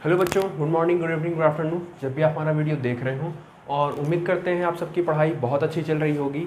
Hello बच्चों, good morning, good evening, good afternoon, जब भी आप हमारा वीडियो देख रहे हो। और उम्मीद करते हैं आप सबकी पढ़ाई बहुत अच्छी चल रही होगी।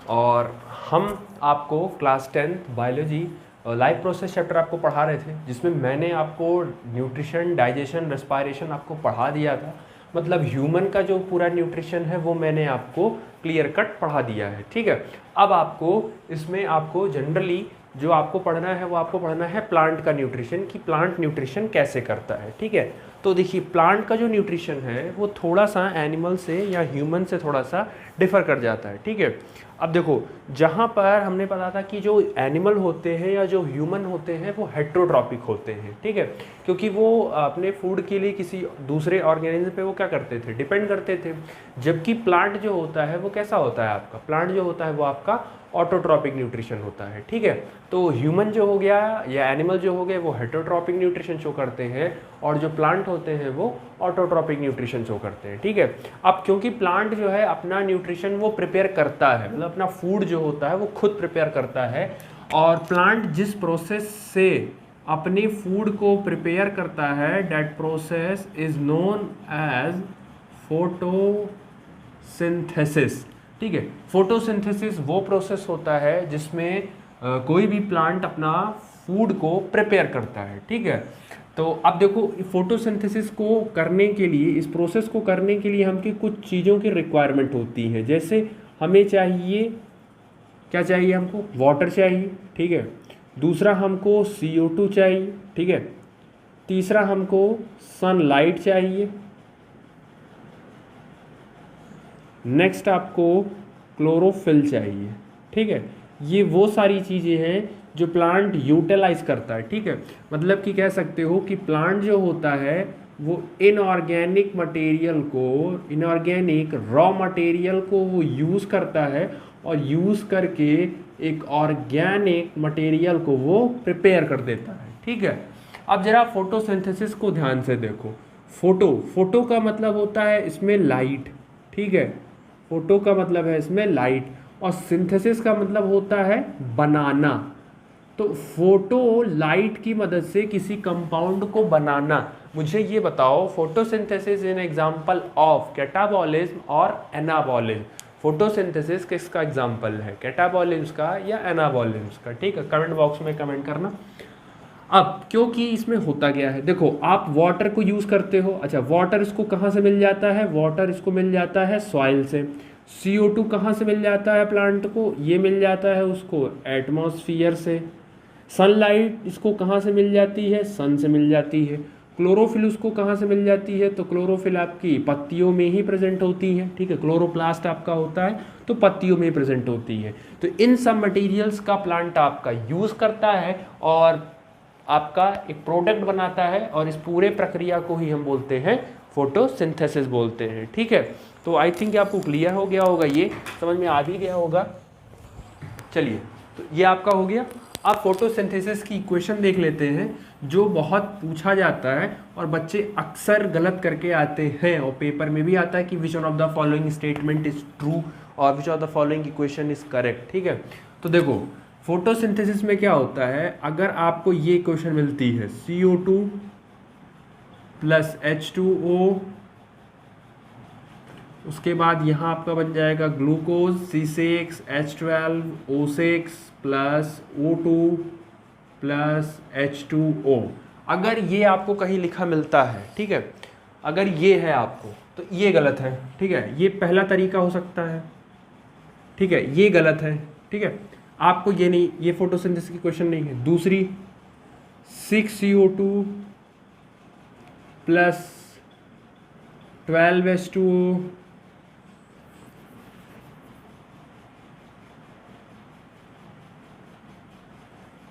और हम आपको class 10th biology life process chapter आपको पढ़ा रहे थे, जिसमें मैंने आपको न्यूट्रिशन, डाइजेशन, रेस्पायरेशन आपको पढ़ा दिया था। मतलब ह्यूमन का जो पूरा न्यूट्रिशन है वो मैंने आपको क्लियर कट पढ़ा दिया है। ठीक है, अब आपको इसमें आपको जनरली जो आपको पढ़ना है वो आपको पढ़ना है प्लांट का न्यूट्रिशन, कि प्लांट न्यूट्रिशन कैसे करता है। ठीक है, तो देखिए प्लांट का जो न्यूट्रिशन है वो थोड़ा सा एनिमल से या ह्यूमन से थोड़ा सा डिफर कर जाता है। ठीक है, अब देखो जहाँ पर हमने पता था कि जो एनिमल होते हैं या जो ह्यूमन होते हैं वो हेट्रोट्रॉपिक होते हैं। ठीक है, क्योंकि वो अपने फूड के लिए किसी दूसरे ऑर्गेनिज्म पे वो क्या करते थे, डिपेंड करते थे। जबकि प्लांट जो होता है वो कैसा होता है, आपका प्लांट जो होता है वो आपका ऑटोट्रॉपिक न्यूट्रिशन होता है। ठीक है, तो ह्यूमन जो हो गया या एनिमल जो हो गए वो हेटरोट्रॉपिक न्यूट्रिशन शो करते हैं, और जो प्लांट होते हैं वो ऑटोट्रॉपिक न्यूट्रिशन शो करते हैं। ठीक है, अब क्योंकि प्लांट जो है अपना न्यूट्रिशन वो प्रिपेयर करता है, मतलब अपना फूड जो होता है वो खुद प्रिपेयर करता है, और प्लांट जिस प्रोसेस से अपने फूड को प्रिपेयर करता है that process is known as photosynthesis. ठीक है, फोटोसिंथेसिस वो प्रोसेस होता है जिसमें कोई भी प्लांट अपना फूड को प्रिपेयर करता है। ठीक है, तो अब देखो फोटोसिंथेसिस को करने के लिए, इस प्रोसेस को करने के लिए हमकी कुछ चीज़ों की रिक्वायरमेंट होती है। जैसे हमें चाहिए, क्या चाहिए हमको, वाटर चाहिए। ठीक है, दूसरा हमको CO2 चाहिए। ठीक है, तीसरा हमको सनलाइट चाहिए। नेक्स्ट आपको क्लोरोफिल चाहिए। ठीक है, ये वो सारी चीज़ें हैं जो प्लांट यूटिलाइज करता है। ठीक है, मतलब कि कह सकते हो कि प्लांट जो होता है वो इनऑर्गेनिक मटेरियल को, इनऑर्गेनिक रॉ मटेरियल को वो यूज़ करता है, और यूज़ करके एक ऑर्गेनिक मटेरियल को वो प्रिपेयर कर देता है। ठीक है, अब जरा फोटोसिंथेसिस को ध्यान से देखो। फोटो का मतलब होता है इसमें लाइट। ठीक है, फोटो का मतलब है इसमें लाइट, और सिंथेसिस का मतलब होता है बनाना। तो फोटो लाइट की मदद से किसी कंपाउंड को बनाना। मुझे ये बताओ, photosynthesis in example of catabolism और एनाबॉलिज्म। फोटोसिंथेसिस किसका एग्जांपल है, कैटाबॉलिज्म का या एनाबॉलिज्म का? ठीक है, कमेंट बॉक्स में कमेंट करना। अब क्योंकि इसमें होता क्या है, देखो आप वाटर को यूज़ करते हो। अच्छा, वाटर इसको कहाँ से मिल जाता है, वाटर इसको मिल जाता है सॉइल से। CO2 कहाँ से मिल जाता है प्लांट को, ये मिल जाता है उसको एटमॉस्फियर से। सनलाइट इसको कहाँ से मिल जाती है, सन से मिल जाती है। क्लोरोफिल उसको कहाँ से मिल जाती है, तो क्लोरोफिल आपकी पत्तियों में ही प्रेजेंट होती है। ठीक है, क्लोरोप्लास्ट आपका होता है तो पत्तियों में ही प्रेजेंट होती है। तो इन सब मटेरियल्स का प्लांट आपका यूज़ करता है और आपका एक प्रोडक्ट बनाता है, और इस पूरे प्रक्रिया को ही हम बोलते हैं फोटोसिंथेसिस बोलते हैं। ठीक है, तो आई थिंक आपको क्लियर हो गया होगा, ये समझ में आ भी गया होगा। चलिए, तो ये आपका हो गया। अब फोटोसिंथेसिस की इक्वेशन देख लेते हैं, जो बहुत पूछा जाता है और बच्चे अक्सर गलत करके आते हैं, और पेपर में भी आता है कि which one of the following statement is true और which of the following equation is correct. ठीक है, तो देखो फोटोसिंथेसिस में क्या होता है, अगर आपको ये इक्वेशन मिलती है CO2 प्लस H2O, उसके बाद यहाँ आपका बन जाएगा glucose C6H12O6 plus O2 plus H2O। अगर ये आपको कहीं लिखा मिलता है, ठीक है, अगर ये है आपको, तो ये गलत है। ठीक है, ये पहला तरीका हो सकता है। ठीक है, ये गलत है। ठीक है, आपको ये नहीं, ये फोटोसिंथेसिस की क्वेश्चन नहीं है। दूसरी 6CO2 प्लस 12H2O,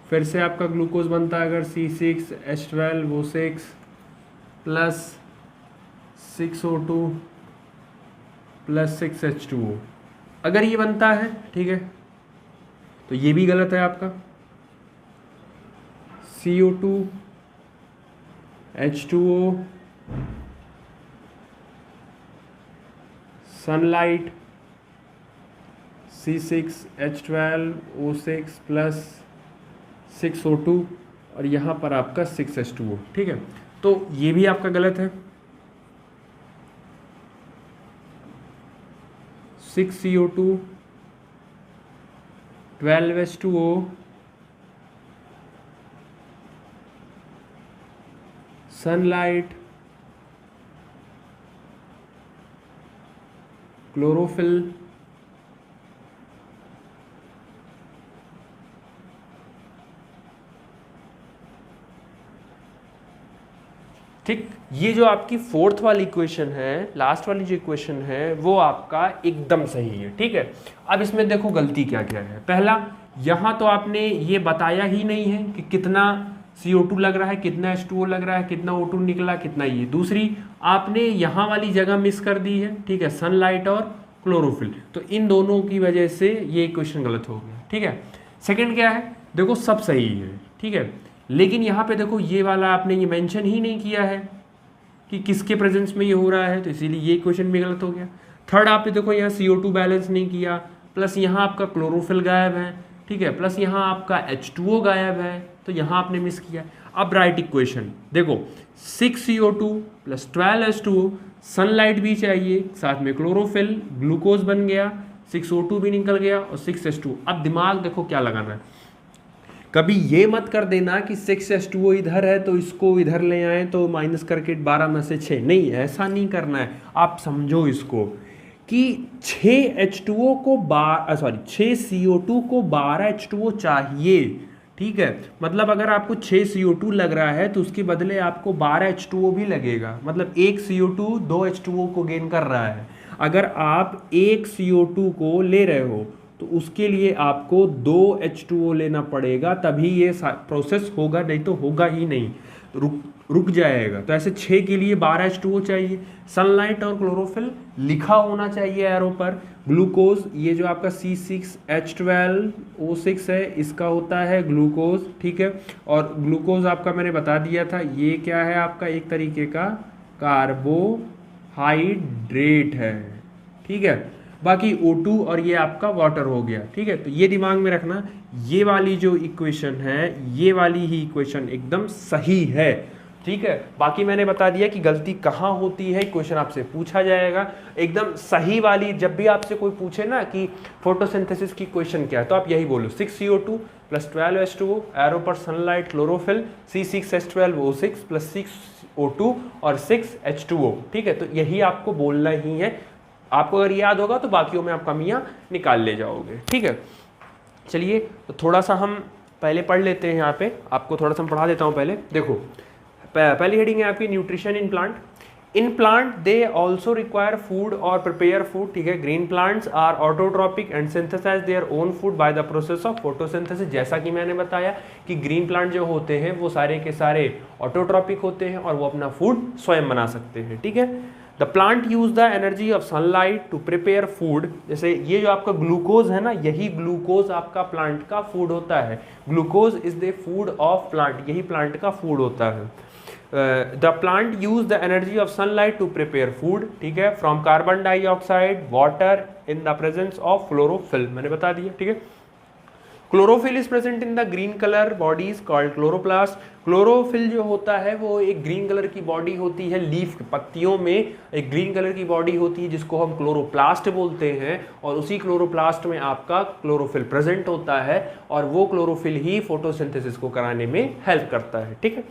फिर से आपका ग्लूकोज बनता है अगर C6H12O6 plus 6O2 plus 6H2O, अगर ये बनता है, ठीक है, तो ये भी गलत है आपका। CO2 H2O, sunlight C6H12O6 plus 6O2, और यहाँ पर आपका 6H2O। ठीक है, तो ये भी आपका गलत है। 6CO2 12H2O सनलाइट क्लोरोफिल ठीक। ये जो आपकी फोर्थ वाली इक्वेशन है, लास्ट वाली जो इक्वेशन है वो आपका एकदम सही है। ठीक है, अब इसमें देखो गलती क्या क्या है। पहला, यहाँ तो आपने ये बताया ही नहीं है कि कितना CO2 लग रहा है, कितना H2O लग रहा है, कितना O2 निकला, कितना ये। दूसरी, आपने यहाँ वाली जगह मिस कर दी है। ठीक है, सनलाइट और क्लोरोफिल, तो इन दोनों की वजह से ये इक्वेशन गलत हो गया। ठीक है, सेकंड क्या है, देखो सब सही है। ठीक है, लेकिन यहाँ पे देखो ये वाला आपने ये मेंशन ही नहीं किया है कि किसके प्रेजेंस में ये हो रहा है, तो इसीलिए ये इक्वेशन भी गलत हो गया। थर्ड, आपने देखो यहाँ CO2 बैलेंस नहीं किया, प्लस यहाँ आपका क्लोरोफिल गायब है। ठीक है, प्लस यहाँ आपका H2O गायब है, तो यहाँ आपने मिस किया। अब राइट इक्वेशन देखो, 6CO2 + 12H2O, सनलाइट भी चाहिए, साथ में क्लोरोफिल, ग्लूकोज बन गया, 6O2 भी निकल गया और 6H2O। अब दिमाग देखो क्या लगाना है, कभी ये मत कर देना कि 6H2O इधर है तो इसको इधर ले आए तो माइनस करके 12 में से 6, नहीं, ऐसा नहीं करना है। आप समझो इसको कि 6H2O को 6CO2 को 12H2O चाहिए। ठीक है, मतलब अगर आपको 6CO2 लग रहा है तो उसके बदले आपको 12H2O भी लगेगा, मतलब एक CO2 2 H2O को गेन कर रहा है। अगर आप एक CO2 को ले रहे हो तो उसके लिए आपको 2 H2O लेना पड़ेगा, तभी ये प्रोसेस होगा, नहीं तो होगा ही नहीं, रुक जाएगा। तो ऐसे 6 के लिए 12 H2O चाहिए। सनलाइट और क्लोरोफिल लिखा होना चाहिए एरो पर। ग्लूकोज, ये जो आपका C6H12O6 है, इसका होता है ग्लूकोज। ठीक है, और ग्लूकोज आपका मैंने बता दिया था, ये क्या है आपका एक तरीके का कार्बोहाइड्रेट है। ठीक है, बाकी O2 और ये आपका वाटर हो गया। ठीक है, तो ये दिमाग में रखना, ये वाली जो इक्वेशन है, ये वाली ही इक्वेशन एकदम सही है। ठीक है, बाकी मैंने बता दिया कि गलती कहाँ होती है, क्वेश्चन आपसे पूछा जाएगा। एकदम सही वाली, जब भी आपसे कोई पूछे ना कि फोटोसिंथेसिस की क्वेश्चन क्या है, तो आप यही बोलो, 6CO2 + 12H2O, एरो पर सनलाइट, क्लोरोफिल, C6H12O6 + 6O2 और 6H2O। ठीक है, तो यही आपको बोलना ही है। आपको अगर याद होगा तो बाकियों में आप कमियां निकाल ले जाओगे। ठीक है, चलिए तो थोड़ा सा हम पहले पढ़ लेते हैं। यहाँ पे आपको थोड़ा सा मैं पढ़ा देता हूँ। पहले देखो, पहली हेडिंग है आपकी nutrition in plant. In plant they also require food और प्रिपेयर फूड। ठीक है, green plants are autotrophic and synthesise their own food by the process of photosynthesis. जैसा कि मैंने बताया कि ग्रीन प्लांट जो होते हैं वो सारे के सारे ऑटोट्रॉपिक होते हैं और वो अपना फूड स्वयं बना सकते हैं। ठीक है, the plant use the energy of sunlight to prepare food. जैसे ये जो आपका ग्लूकोज है ना, यही ग्लूकोज आपका प्लांट का फूड होता है। Glucose is the food of plant, यही प्लांट का फूड होता है। The plant use the energy of sunlight to prepare food. ठीक है, from carbon dioxide, water in the presence of chlorophyll, मैंने बता दिया। ठीक है, chlorophyll is present in the green colour bodies called chloroplast. Chlorophyll जो होता है वो एक ग्रीन कलर की बॉडी होती है, लीफ के पत्तियों में एक ग्रीन कलर की बॉडी होती है जिसको हम क्लोरोप्लास्ट बोलते हैं, और उसी क्लोरोप्लास्ट में आपका क्लोरोफिल प्रेजेंट होता है और वो क्लोरोफिल ही फोटोसिंथेसिस को कराने में हेल्प करता है। ठीक है,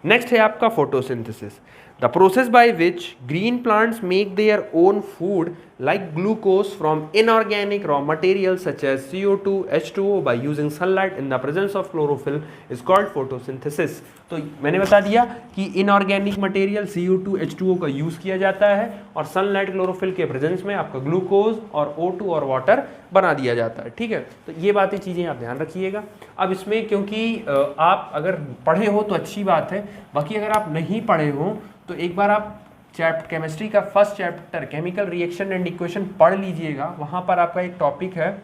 नेक्स्ट है आपका photosynthesis, the process by which green plants make their own food like glucose from inorganic raw materials such as CO2, H2O by using sunlight in the presence of chlorophyll is called photosynthesis। तो मैंने बता दिया कि inorganic material CO2, H2O का use किया जाता है और सनलाइट क्लोरोफिल के प्रेजेंस में आपका ग्लूकोज और O2 और वाटर बना दिया जाता है। ठीक है, तो ये बातें चीज़ें आप ध्यान रखिएगा। अब इसमें क्योंकि आप अगर पढ़े हो तो अच्छी बात है, बाकी अगर आप नहीं पढ़े हो तो एक बार आप केमिस्ट्री का first chapter chemical reaction and equation पढ़ लीजिएगा। वहाँ पर आपका एक टॉपिक है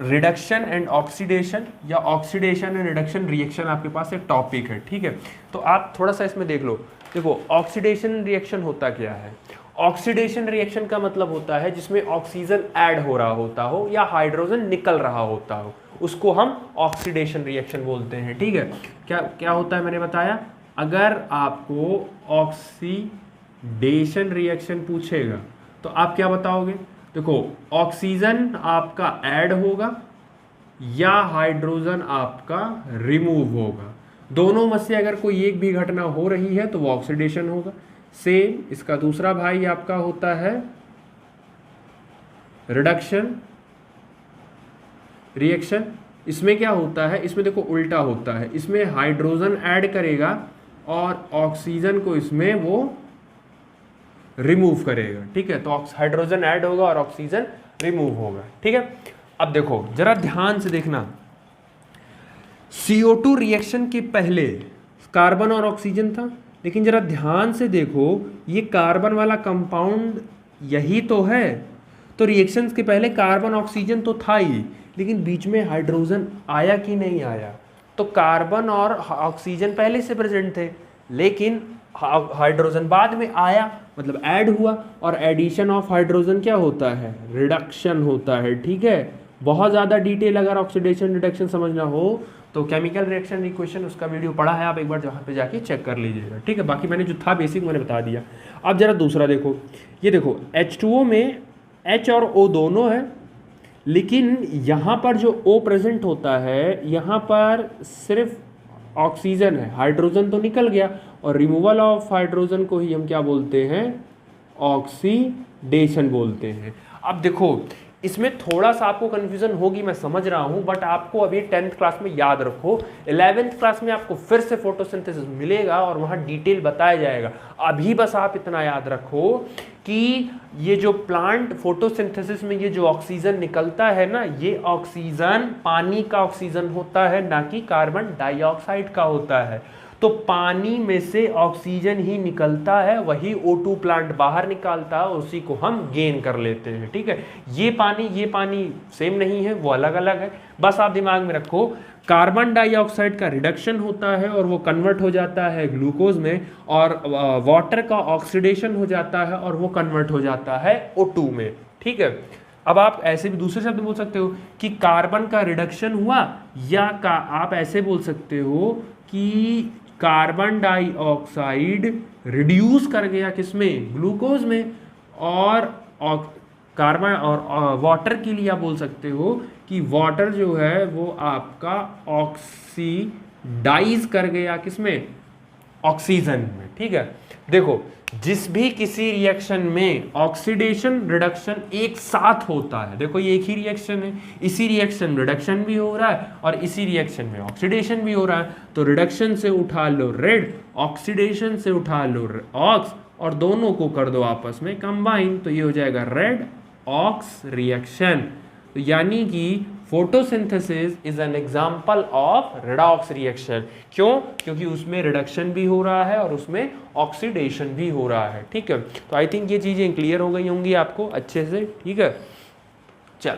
रिडक्शन एंड ऑक्सीडेशन, या ऑक्सीडेशन एंड रिडक्शन रिएक्शन आपके पास एक टॉपिक है। ठीक है, तो आप थोड़ा सा इसमें देख लो। देखो, ऑक्सीडेशन रिएक्शन होता क्या है? ऑक्सीडेशन रिएक्शन का मतलब होता है जिसमें ऑक्सीजन ऐड हो रहा होता हो या हाइड्रोजन निकल रहा होता हो, उसको हम ऑक्सीडेशन रिएक्शन बोलते हैं। ठीक है, क्या क्या होता है मैंने बताया, अगर आपको ऑक्सीडेशन रिएक्शन पूछेगा तो आप क्या बताओगे, देखो ऑक्सीजन आपका ऐड होगा या हाइड्रोजन आपका रिमूव होगा, दोनों में से अगर कोई एक भी घटना हो रही है तो वो ऑक्सीडेशन होगा। सेम इसका दूसरा भाई आपका होता है रिडक्शन रिएक्शन। इसमें क्या होता है, इसमें देखो उल्टा होता है, इसमें हाइड्रोजन ऐड करेगा और ऑक्सीजन को इसमें वो रिमूव करेगा। ठीक है, तो हाइड्रोजन ऐड होगा और ऑक्सीजन रिमूव होगा। ठीक है, अब देखो जरा ध्यान से देखना, CO2 रिएक्शन के पहले कार्बन और ऑक्सीजन था, लेकिन जरा ध्यान से देखो ये कार्बन वाला कंपाउंड यही तो है, तो रिएक्शंस के पहले कार्बन ऑक्सीजन तो था ही, लेकिन बीच में हाइड्रोजन आया कि नहीं आया, तो कार्बन और ऑक्सीजन पहले से प्रेजेंट थे लेकिन हाइड्रोजन बाद में आया, मतलब ऐड हुआ, और एडिशन ऑफ हाइड्रोजन क्या होता है, रिडक्शन होता है। ठीक है, बहुत ज़्यादा डिटेल अगर ऑक्सीडेशन रिडक्शन समझना हो तो केमिकल रिएक्शन इक्वेशन उसका वीडियो पढ़ा है, आप एक बार जहाँ पे जाके चेक कर लीजिएगा। ठीक है, बाकी मैंने जो था बेसिक मैंने बता दिया। अब जरा दूसरा देखो, ये देखो H2O में H और O दोनों है, लेकिन यहाँ पर जो O प्रेजेंट होता है यहाँ पर सिर्फ ऑक्सीजन है, हाइड्रोजन तो निकल गया, और रिमूवल ऑफ हाइड्रोजन को ही हम क्या बोलते हैं, ऑक्सीडेशन बोलते हैं। अब देखो इसमें थोड़ा सा आपको कन्फ्यूजन होगी, मैं समझ रहा हूं, बट आपको अभी 10th क्लास में याद रखो, 11th क्लास में आपको फिर से फोटोसिंथेसिस मिलेगा और वहां डिटेल बताया जाएगा। अभी बस आप इतना याद रखो कि ये जो प्लांट फोटोसिंथेसिस में ये जो ऑक्सीजन निकलता है ना, ये ऑक्सीजन पानी का ऑक्सीजन होता है, ना कि कार्बन डाइऑक्साइड का होता है। तो पानी में से ऑक्सीजन ही निकलता है, वही O2 प्लांट बाहर निकालता है और उसी को हम गेन कर लेते हैं। ठीक है, ये पानी सेम नहीं है, वो अलग अलग है। बस आप दिमाग में रखो, कार्बन डाइऑक्साइड का रिडक्शन होता है और वो कन्वर्ट हो जाता है ग्लूकोज में, और वाटर का ऑक्सीडेशन हो जाता है और वो कन्वर्ट हो जाता है O2 में। ठीक है, अब आप ऐसे भी दूसरे शब्द बोल सकते हो कि कार्बन का रिडक्शन हुआ, या आप ऐसे बोल सकते हो कि कार्बन डाइऑक्साइड रिड्यूस कर गया किसमें, ग्लूकोज में, और कार्बन और वाटर के लिए आप बोल सकते हो कि वाटर जो है वो आपका ऑक्सीडाइज कर गया किसमें, ऑक्सीजन में। ठीक है, देखो जिस भी किसी रिएक्शन में ऑक्सीडेशन रिडक्शन एक साथ होता है, देखो ये एक ही रिएक्शन है, इसी रिएक्शन में रिडक्शन भी हो रहा है और इसी रिएक्शन में ऑक्सीडेशन भी हो रहा है, तो रिडक्शन से उठा लो रेड, ऑक्सीडेशन से उठा लो ऑक्स, और दोनों को कर दो आपस में कंबाइन, तो ये हो जाएगा रेड ऑक्स रिएक्शन। तो यानी कि photosynthesis is an example of redox reaction. क्यों? क्योंकि उसमें रिडक्शन भी हो रहा है और उसमें ऑक्सीडेशन भी हो रहा है। ठीक है, तो आई थिंक ये चीज़ें क्लियर हो गई होंगी आपको अच्छे से। ठीक है, चल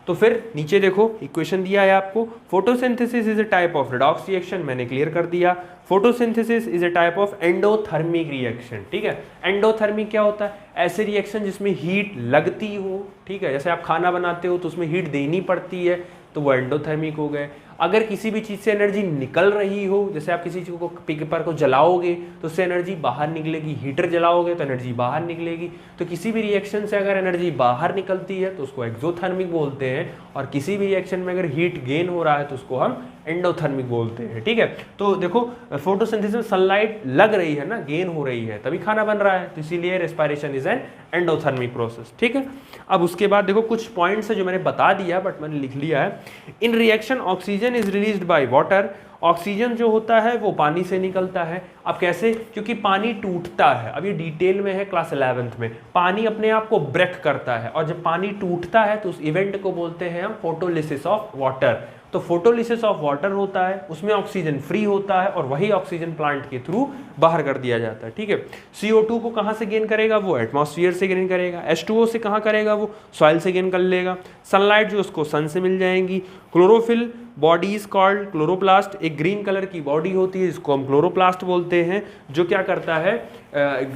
तो फिर नीचे देखो इक्वेशन दिया है आपको, photosynthesis is a type of redox reaction, मैंने क्लियर कर दिया। Photosynthesis is a type of endothermic reaction. ठीक है, एंडोथर्मिक क्या होता है, ऐसे रिएक्शन जिसमें हीट लगती हो। ठीक है, जैसे आप खाना बनाते हो तो उसमें हीट देनी पड़ती है, तो वो एंडोथर्मिक हो गए। अगर किसी भी चीज़ से एनर्जी निकल रही हो, जैसे आप किसी चीज़ को पेपर को जलाओगे तो उससे एनर्जी बाहर निकलेगी, हीटर जलाओगे तो एनर्जी बाहर निकलेगी। तो किसी भी रिएक्शन से अगर एनर्जी बाहर निकलती है तो उसको एक्सोथर्मिक बोलते हैं, और किसी भी रिएक्शन में अगर हीट गेन हो रहा है तो उसको हम एंडोथर्मिक बोलते हैं। ठीक है, तो देखो फोटोसिंथेसिस में सनलाइट लग रही है ना, गेन हो रही है, तभी खाना बन रहा है, तो इसीलिए respiration is an endothermic process. ठीक है, अब उसके बाद देखो कुछ पॉइंट्स है जो मैंने बता दिया बट मैंने लिख लिया है। In reaction oxygen is released by water, oxygen जो होता है वो पानी से निकलता है। अब कैसे? क्योंकि पानी टूटता है, अब ये डिटेल में है क्लास 11th में। पानी अपने आप को ब्रेक करता है, और जब पानी टूटता है तो उस इवेंट को बोलते हैं हम फोटोलिसिस ऑफ वाटर। तो फोटोलिसिस ऑफ वाटर होता है, उसमें ऑक्सीजन फ्री होता है और वही ऑक्सीजन प्लांट के थ्रू बाहर कर दिया जाता है। ठीक है, CO2 को कहाँ से गेन करेगा, वो एटमॉस्फेयर से गेन करेगा। H2O से कहाँ करेगा, वो सॉइल से गेन कर लेगा। सनलाइट जो उसको सन से मिल जाएंगी। Chlorophyll body is called chloroplast. एक ग्रीन कलर की बॉडी होती है जिसको हम क्लोरोप्लास्ट बोलते हैं, जो क्या करता है,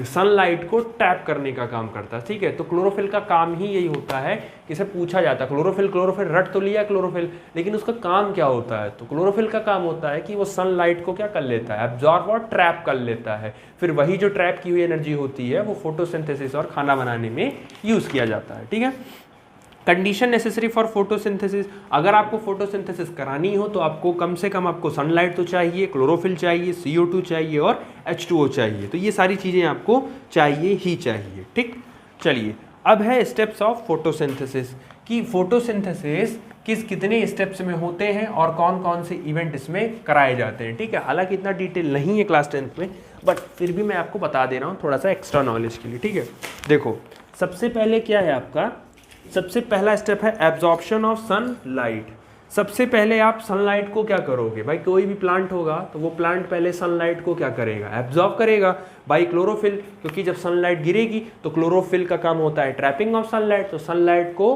सनलाइट को ट्रैप करने का काम करता है। ठीक है, तो क्लोरोफिल का काम ही यही होता है कि इसे पूछा जाता है क्लोरोफिल क्लोरोफिल रट तो लिया क्लोरोफिल, लेकिन उसका काम क्या होता है, तो क्लोरोफिल का काम होता है कि वो सनलाइट को क्या कर लेता है, एब्जॉर्ब और ट्रैप कर लेता है। फिर वही जो ट्रैप की हुई एनर्जी होती है वो फोटोसिंथेसिस और खाना बनाने में यूज किया जाता है। ठीक है, कंडीशन नेसेसरी फॉर फोटोसिंथेसिस, अगर आपको फोटोसिंथेसिस करानी हो तो आपको कम से कम आपको सनलाइट तो चाहिए, क्लोरोफिल चाहिए, CO2 चाहिए और H2O चाहिए। तो ये सारी चीज़ें आपको चाहिए ही चाहिए। ठीक, चलिए अब है स्टेप्स ऑफ फोटोसिंथेसिस, कि फोटोसिंथेसिस कितने स्टेप्स में होते हैं और कौन कौन से इवेंट इसमें कराए जाते हैं। ठीक है, हालांकि इतना डिटेल नहीं है क्लास 10th में, बट फिर भी मैं आपको बता दे रहा हूँ थोड़ा सा एक्स्ट्रा नॉलेज के लिए। ठीक है, देखो सबसे पहले क्या है आपका, सबसे पहला स्टेप है एब्जॉर्प्शन ऑफ सनलाइट। सबसे पहले आप सनलाइट को क्या करोगे भाई, कोई भी प्लांट होगा तो वो प्लांट पहले सनलाइट को क्या करेगा, एब्जॉर्ब करेगा बाई क्लोरोफिल, क्योंकि जब सनलाइट गिरेगी तो क्लोरोफिल का काम होता है ट्रैपिंग ऑफ सनलाइट, तो सनलाइट को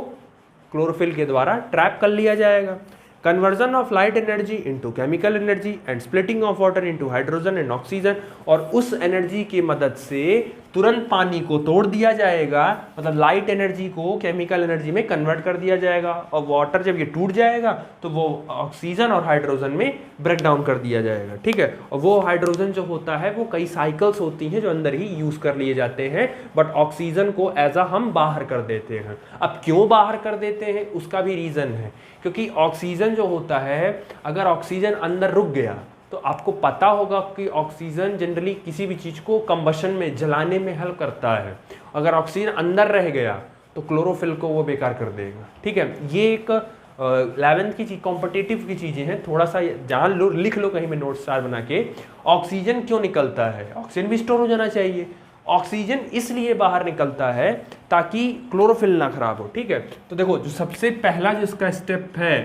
क्लोरोफिल के द्वारा ट्रैप कर लिया जाएगा। Conversion of light energy into chemical energy and splitting of water into hydrogen and oxygen, और उस एनर्जी की मदद से तुरंत पानी को तोड़ दिया जाएगा, मतलब लाइट एनर्जी को केमिकल एनर्जी में कन्वर्ट कर दिया जाएगा, और वाटर जब ये टूट जाएगा तो वो ऑक्सीजन और हाइड्रोजन में ब्रेक डाउन कर दिया जाएगा। ठीक है, और वो हाइड्रोजन जो होता है वो कई साइकिल्स होती हैं जो अंदर ही यूज कर लिए जाते हैं, बट ऑक्सीजन को एज अ हम बाहर कर देते हैं। अब क्यों बाहर कर देते हैं उसका भी रीजन है, क्योंकि ऑक्सीजन जो होता है, अगर ऑक्सीजन अंदर रुक गया तो आपको पता होगा कि ऑक्सीजन जनरली किसी भी चीज़ को कंबशन में, जलाने में हेल्प करता है। अगर ऑक्सीजन अंदर रह गया तो क्लोरोफिल को वो बेकार कर देगा। ठीक है, ये एक 11th की चीज, कॉम्पिटिटिव की चीज़ें हैं, थोड़ा सा जहाँ लिख लो कहीं में नोट स्टार बना के। ऑक्सीजन क्यों निकलता है, ऑक्सीजन भी स्टोर हो जाना चाहिए। ऑक्सीजन इसलिए बाहर निकलता है ताकि क्लोरोफिल ना खराब हो। ठीक है, तो देखो जो सबसे पहला जो इसका स्टेप है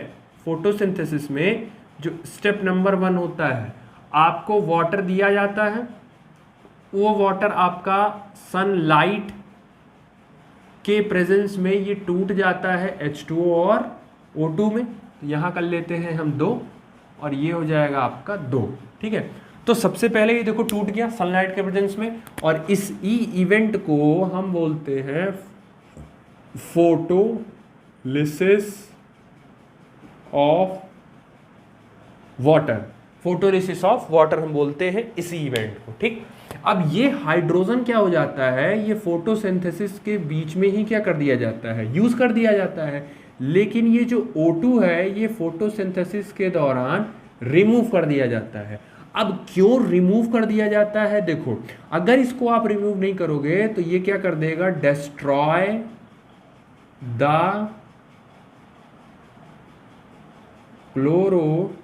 फोटोसिंथेसिस में, जो स्टेप नंबर 1 होता है, आपको वाटर दिया जाता है, वो वाटर आपका सनलाइट के प्रेजेंस में ये टूट जाता है H2O और O2 में, तो यहाँ कर लेते हैं हम 2 और ये हो जाएगा आपका 2। ठीक है, तो सबसे पहले ये देखो टूट गया सनलाइट के प्रेजेंस में, और इस इवेंट को हम बोलते हैं photolysis of water. Photolysis of water हम बोलते हैं इसी इवेंट को। ठीक, अब ये हाइड्रोजन क्या हो जाता है, ये फोटोसिंथेसिस के बीच में ही क्या कर दिया जाता है, यूज कर दिया जाता है, लेकिन ये जो O2 है ये फोटोसिंथेसिस के दौरान रिमूव कर दिया जाता है। अब क्यों रिमूव कर दिया जाता है, देखो अगर इसको आप रिमूव नहीं करोगे तो ये क्या कर देगा, डिस्ट्रॉय द क्लोरोफिल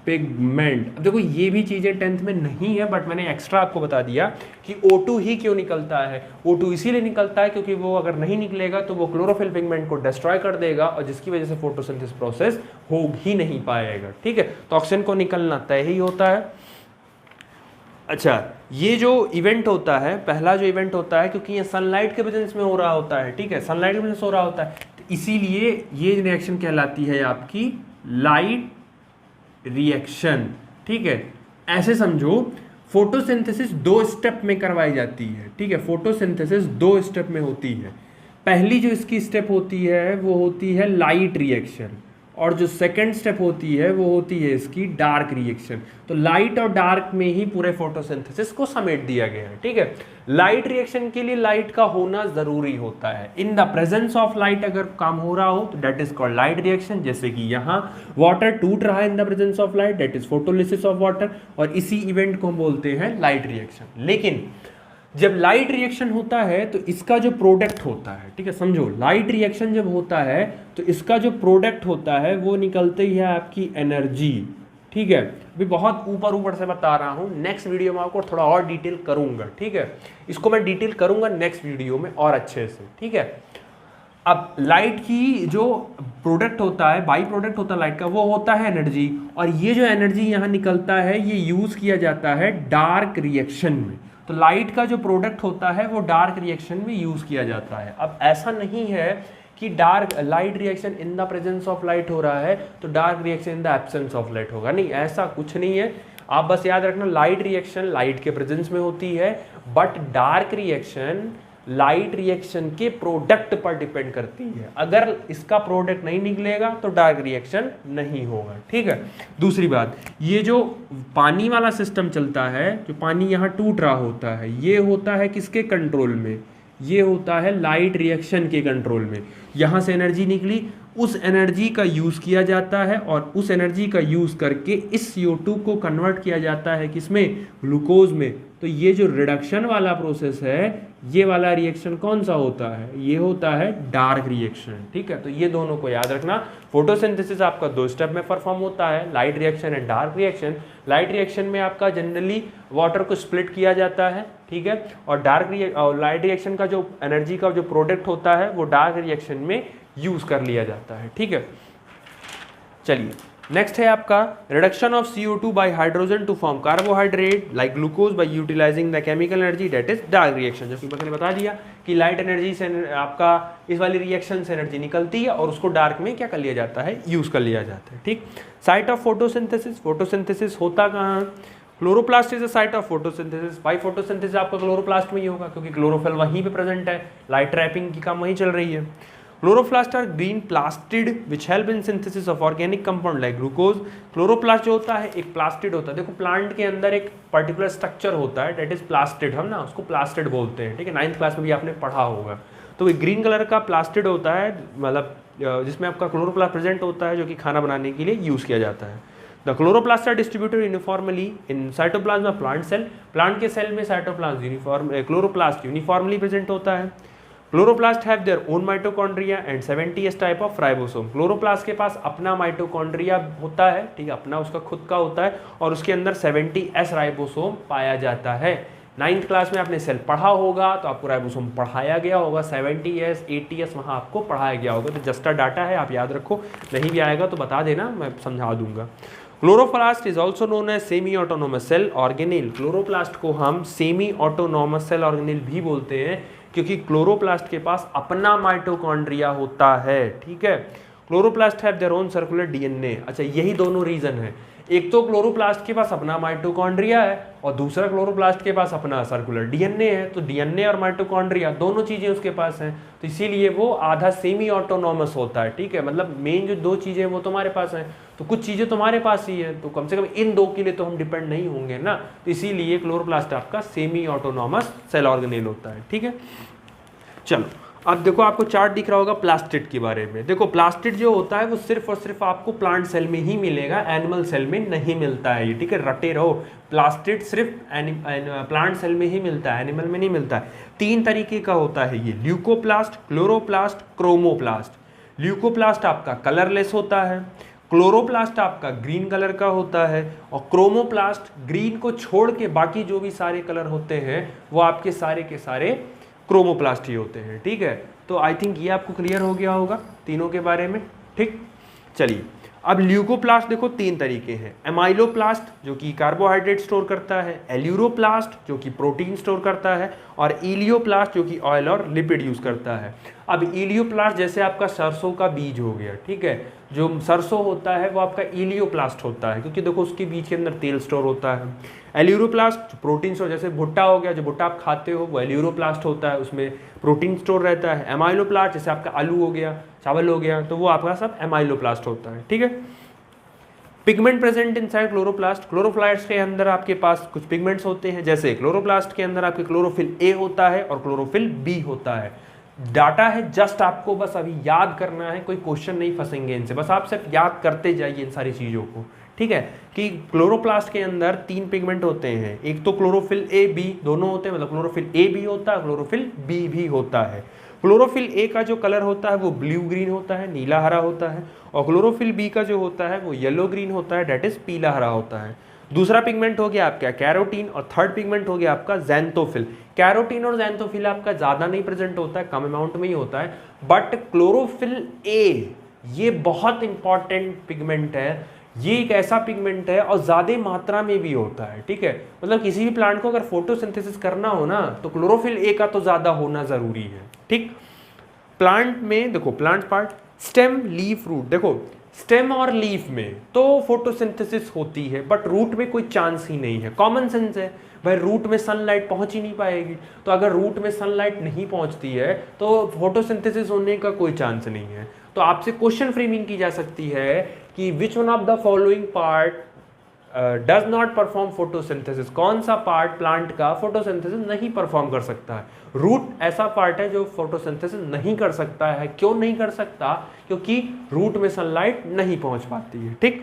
पिगमेंट। अब देखो ये भी चीज़ें 10th में नहीं है, बट मैंने एक्स्ट्रा आपको बता दिया कि O2 ही क्यों निकलता है। O2 इसीलिए निकलता है क्योंकि वो अगर नहीं निकलेगा तो वो क्लोरोफिल पिगमेंट को डिस्ट्रॉय कर देगा, और जिसकी वजह से फोटोसिंथेसिस प्रोसेस हो ही नहीं पाएगा। ठीक है, तो ऑक्सीजन को निकलना तय ही होता है। अच्छा, ये जो इवेंट होता है, पहला जो इवेंट होता है, क्योंकि ये सनलाइट के प्रेजेंस में हो रहा होता है। ठीक है, सनलाइट के प्रेजेंस हो रहा होता है, तो इसीलिए ये रिएक्शन कहलाती है आपकी लाइट रिएक्शन। ठीक है, ऐसे समझो फोटोसिंथेसिस 2 स्टेप में करवाई जाती है। ठीक है, फोटोसिंथेसिस 2 स्टेप में होती है। पहली जो इसकी स्टेप होती है वो होती है लाइट रिएक्शन, और जो सेकंड स्टेप होती है वो होती है इसकी डार्क रिएक्शन। तो लाइट और डार्क में ही पूरे फोटोसिंथेसिस को समेट दिया गया है। ठीक है, लाइट रिएक्शन के लिए लाइट का होना जरूरी होता है। इन द प्रेजेंस ऑफ लाइट अगर काम हो रहा हो तो that is called light reaction. जैसे कि यहाँ वाटर टूट रहा है इन the presence of light, that is photolysis of water, और इसी इवेंट को हम बोलते हैं लाइट रिएक्शन। लेकिन जब लाइट रिएक्शन होता है तो इसका जो प्रोडक्ट होता है, ठीक है समझो, लाइट रिएक्शन जब होता है तो इसका जो प्रोडक्ट होता है वो निकलती है आपकी एनर्जी। ठीक है, अभी बहुत ऊपर से बता रहा हूँ, नेक्स्ट वीडियो में आपको थोड़ा और डिटेल करूँगा। ठीक है, इसको मैं डिटेल करूँगा नेक्स्ट वीडियो में और अच्छे से। ठीक है, अब लाइट की जो प्रोडक्ट होता है, बाई प्रोडक्ट होता है लाइट का, वो होता है एनर्जी, और ये जो एनर्जी यहाँ निकलता है ये यूज़ किया जाता है डार्क रिएक्शन में। तो लाइट का जो प्रोडक्ट होता है वो डार्क रिएक्शन में यूज़ किया जाता है। अब ऐसा नहीं है कि dark light reaction in the presence of light हो रहा है तो dark reaction in the absence of light होगा, नहीं ऐसा कुछ नहीं है। आप बस याद रखना लाइट रिएक्शन लाइट के प्रेजेंस में होती है, but dark reaction light reaction के प्रोडक्ट पर डिपेंड करती है। अगर इसका प्रोडक्ट नहीं निकलेगा तो डार्क रिएक्शन नहीं होगा, ठीक है। दूसरी बात, ये जो पानी वाला सिस्टम चलता है, जो पानी यहाँ टूट रहा होता है, ये होता है किसके कंट्रोल में, ये होता है लाइट रिएक्शन के कंट्रोल में। यहाँ से एनर्जी निकली, उस एनर्जी का यूज़ किया जाता है और उस एनर्जी का यूज़ करके इस CO2 को कन्वर्ट किया जाता है किसमें, ग्लूकोज में। तो ये जो रिडक्शन वाला प्रोसेस है, ये वाला रिएक्शन कौन सा होता है, ये होता है डार्क रिएक्शन, ठीक है। तो ये दोनों को याद रखना। फोटोसिंथेसिस आपका 2 स्टेप में परफॉर्म होता है, light reaction and dark reaction. Light reaction में आपका जनरली वाटर को स्प्लिट किया जाता है, ठीक है, और लाइट रिएक्शन का जो एनर्जी का जो प्रोडक्ट होता है वो डार्क रिएक्शन में यूज़ कर लिया जाता है, ठीक है। चलिए नेक्स्ट है आपका reduction of CO2 by hydrogen to form carbohydrate like glucose by utilising the chemical energy, that is dark reaction. जैसे मैंने बता दिया कि लाइट एनर्जी से आपका इस वाली रिएक्शन से एनर्जी निकलती है और उसको डार्क में क्या कर लिया जाता है, यूज़ कर लिया जाता है, ठीक। साइट ऑफ फोटोसिंथेसिस, फोटोसिंथेसिस होता कहाँ, chloroplast is a site of photosynthesis. By photosynthesis आपका क्लोरोप्लास्ट में ही होगा क्योंकि क्लोरोफिल वहीं पे प्रेजेंट है, लाइट ट्रैपिंग की काम वहीं चल रही है। Chloroplast are green plastid which help in synthesis of organic compound like glucose. Chloroplast जो होता है एक प्लास्टिड होता है। देखो प्लांट के अंदर एक पर्टिकुलर स्ट्रक्चर होता है दैट इज प्लास्टिड, हम ना उसको प्लास्टिड बोलते हैं, ठीक है, 9th क्लास में भी आपने पढ़ा होगा। तो ये ग्रीन कलर का प्लास्टिड होता है, मतलब जिसमें आपका क्लोरोप्लास्ट प्रेजेंट होता है जो कि खाना बनाने के लिए यूज़ किया जाता है। The chloroplast are distributed uniformly in cytoplasm of plant cell. Plant के सेल में साइटोप्लाज्म क्लोरोप्लास्ट यूनिफॉर्मली प्रेजेंट होता है। Chloroplast have their own mitochondria and 70s type of ribosome. Chloroplast के पास अपना माइटोकॉन्ड्रिया होता है, ठीक है, अपना उसका खुद का होता है और उसके अंदर 70s राइबोसोम पाया जाता है। 9th क्लास में आपने सेल पढ़ा होगा तो आपको राइबोसोम पढ़ाया गया होगा, 70s 80s वहाँ आपको पढ़ाया गया होगा। तो जस्टा डाटा है, आप याद रखो, नहीं भी आएगा तो बता देना, मैं समझा दूंगा। Chloroplast is also known as semi autonomous cell organelle. Chloroplast को हम सेमी ऑटोनोमस सेल ऑर्गेनेल भी बोलते हैं क्योंकि क्लोरोप्लास्ट के पास अपना माइटोकॉन्ड्रिया होता है, ठीक है। Chloroplast have their own circular DNA। अच्छा, यही दोनों रीजन है, एक तो क्लोरोप्लास्ट के पास अपना माइटोकॉन्ड्रिया है और दूसरा क्लोरोप्लास्ट के पास अपना सर्कुलर DNA है। तो DNA और माइटोकॉन्ड्रिया दोनों चीजें उसके पास हैं, तो इसीलिए वो आधा सेमी ऑटोनॉमस होता है, ठीक है। मतलब मेन जो 2 चीजें वो तुम्हारे पास हैं, तो कुछ चीजें तुम्हारे पास ही है, तो कम से कम इन 2 के लिए तो हम डिपेंड नहीं होंगे ना। तो इसीलिए क्लोरोप्लास्ट आपका सेमी ऑटोनॉमस सेल ऑर्गेनेल होता है, ठीक है। चलो अब देखो, आपको चार्ट दिख रहा होगा प्लास्टिड के बारे में। देखो प्लास्टिड जो होता है वो सिर्फ और सिर्फ आपको प्लांट सेल में ही मिलेगा, एनिमल सेल में नहीं मिलता है ये, ठीक है, रटे रहो। प्लास्टिड सिर्फ प्लांट सेल में ही मिलता है, एनिमल में नहीं मिलता है। 3 तरीके का होता है ये, ल्यूकोप्लास्ट, क्लोरोप्लास्ट, क्रोमोप्लास्ट। ल्यूकोप्लास्ट आपका कलरलेस होता है, क्लोरोप्लास्ट आपका ग्रीन कलर का होता है और क्रोमोप्लास्ट ग्रीन को छोड़ के बाकी जो भी सारे कलर होते हैं वो आपके सारे के सारे क्रोमोप्लास्ट ही होते हैं, ठीक है। तो आई थिंक ये आपको क्लियर हो गया होगा तीनों के बारे में, ठीक। चलिए अब ल्यूकोप्लास्ट देखो 3 तरीके हैं, एमाइलोप्लास्ट जो कि कार्बोहाइड्रेट स्टोर करता है, एल्यूरोप्लास्ट जो कि प्रोटीन स्टोर करता है और इलियोप्लास्ट जो कि ऑयल और लिपिड यूज करता है। अब इलियोप्लास्ट जैसे आपका सरसों का बीज हो गया, ठीक है, जो सरसों होता है वो आपका इलियोप्लास्ट होता है क्योंकि देखो उसके बीज के अंदर तेल स्टोर होता है। एल्यूरोप्लास्ट प्रोटीन स्टोर, जैसे भुट्टा हो गया, जो भुट्टा आप खाते हो वो एल्यूरोप्लास्ट होता है, उसमें प्रोटीन स्टोर रहता है। एमाइलोप्लास्ट जैसे आपका आलू हो गया, चावल हो गया, तो वो आपका सब एमाइलोप्लास्ट होता है, ठीक है। Pigment present inside chloroplast. Chloroplast के अंदर आपके पास कुछ पिगमेंट्स होते हैं, जैसे क्लोरोप्लास्ट के अंदर आपके क्लोरोफिल A होता है और क्लोरोफिल B होता है। डाटा है, जस्ट आपको बस अभी याद करना है, कोई क्वेश्चन नहीं फंसेंगे इनसे, बस आप सिर्फ याद करते जाइए इन सारी चीज़ों को, ठीक है। कि क्लोरोप्लास्ट के अंदर 3 पिगमेंट होते हैं, एक तो क्लोरोफिल A B दोनों होते हैं, मतलब क्लोरोफिल A भी होता है, क्लोरोफिल B भी होता है। क्लोरोफिल A का जो कलर होता है वो ब्लू ग्रीन होता है, नीला हरा होता है, और क्लोरोफिल B का जो होता है वो येलो ग्रीन होता है, डेट इज पीला हरा होता है। दूसरा पिगमेंट हो गया आपका कैरोटीन और थर्ड पिगमेंट हो गया आपका ज़ैंथोफिल। कैरोटीन और ज़ैंथोफिल आपका ज़्यादा नहीं प्रेजेंट होता है, कम अमाउंट में ही होता है, बट क्लोरोफिल A ये बहुत इंपॉर्टेंट पिगमेंट है, ये एक ऐसा पिगमेंट है और ज़्यादा मात्रा में भी होता है, ठीक है। मतलब किसी भी प्लांट को अगर फोटोसिंथेसिस करना हो ना तो क्लोरोफिल A का तो ज़्यादा होना ज़रूरी है, ठीक। प्लांट में देखो, plant part stem, leaf, root. देखो स्टेम और लीफ में तो फोटोसिंथेसिस होती है, बट रूट में कोई चांस ही नहीं है। कॉमन सेंस है भाई, रूट में सनलाइट पहुंच ही नहीं पाएगी, तो अगर रूट में सनलाइट नहीं पहुंचती है तो फोटोसिंथेसिस होने का कोई चांस नहीं है। तो आपसे क्वेश्चन फ्रेमिंग की जा सकती है कि which one of the following part does not perform photosynthesis. कौन सा पार्ट प्लांट का फोटोसिंथेसिस नहीं परफॉर्म कर सकता है। रूट ऐसा पार्ट है जो फोटोसिंथेसिस नहीं कर सकता है। क्यों नहीं कर सकता? क्योंकि रूट में सनलाइट नहीं पहुंच पाती है। ठीक,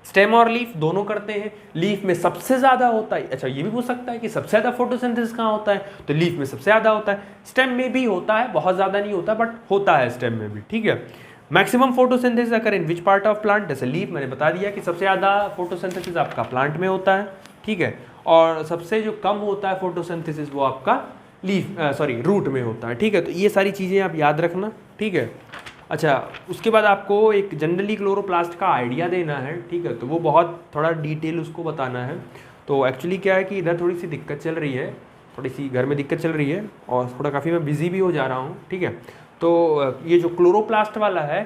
स्टेम और लीफ दोनों करते हैं। लीफ में सबसे ज्यादा होता है। अच्छा, ये भी पूछ सकता है कि सबसे ज्यादा फोटोसिंथेसिस कहाँ होता है, तो लीफ में सबसे ज्यादा होता है। स्टेम में भी होता है, बहुत ज्यादा नहीं होता, बट होता है स्टेम में भी। ठीक है, maximum photosynthesis occur in which part of plant, जैसे लीफ मैंने बता दिया कि सबसे ज़्यादा फोटोसिंथेसिस आपका प्लांट में होता है। ठीक है, और सबसे जो कम होता है फोटोसिंथेसिस वो आपका रूट में होता है। ठीक है, तो ये सारी चीज़ें आप याद रखना। ठीक है, अच्छा उसके बाद आपको एक जनरली क्लोरोप्लास्ट का आइडिया देना है। ठीक है, तो वो बहुत थोड़ा डिटेल उसको बताना है। तो एक्चुअली क्या है कि इधर थोड़ी सी दिक्कत चल रही है, थोड़ी सी घर में दिक्कत चल रही है, और थोड़ा काफ़ी मैं बिज़ी भी हो जा रहा हूँ। ठीक है, तो ये जो क्लोरोप्लास्ट वाला है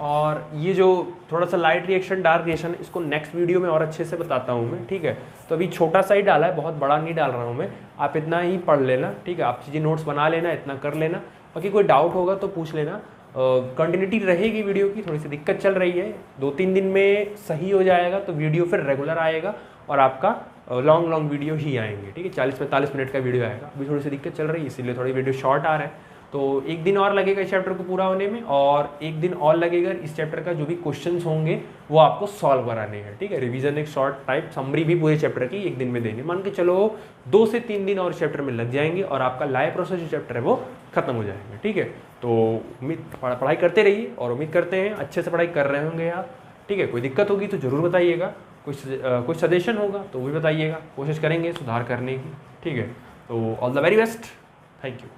और ये जो थोड़ा सा लाइट रिएक्शन डार्क रिएक्शन, इसको नेक्स्ट वीडियो में और अच्छे से बताता हूँ मैं। ठीक है, तो अभी छोटा सा ही डाला है, बहुत बड़ा नहीं डाल रहा हूँ मैं। आप इतना ही पढ़ लेना। ठीक है, आप चीज़ें नोट्स बना लेना, इतना कर लेना। बाकी कोई डाउट होगा तो पूछ लेना। कंटिन्यूटी रहेगी वीडियो की, थोड़ी सी दिक्कत चल रही है। 2-3 दिन में सही हो जाएगा तो वीडियो फिर रेगुलर आएगा और आपका लॉन्ग वीडियो ही आएंगे। ठीक है, 40-45 मिनट का वीडियो आएगा। अभी थोड़ी सी दिक्कत चल रही है, इसीलिए थोड़ी वीडियो शॉर्ट आ रहा है। तो एक दिन और लगेगा इस चैप्टर को पूरा होने में, और एक दिन और लगेगा इस चैप्टर का जो भी क्वेश्चंस होंगे वो आपको सॉल्व कराने हैं। ठीक है, रिवीजन एक शॉर्ट टाइप समरी भी पूरे चैप्टर की एक दिन में देंगे। मान के चलो 2 से 3 दिन और इस चैप्टर में लग जाएंगे और आपका लाइव प्रोसेस जो चैप्टर है वो खत्म हो जाएगा। ठीक है, तो उम्मीद पढ़ाई करते रहिए, और उम्मीद करते हैं अच्छे से पढ़ाई कर रहे होंगे आप। ठीक है, कोई दिक्कत होगी तो ज़रूर बताइएगा, कुछ सजेशन होगा तो वो भी बताइएगा, कोशिश करेंगे सुधार करने की। ठीक है, तो all the very best, thank you.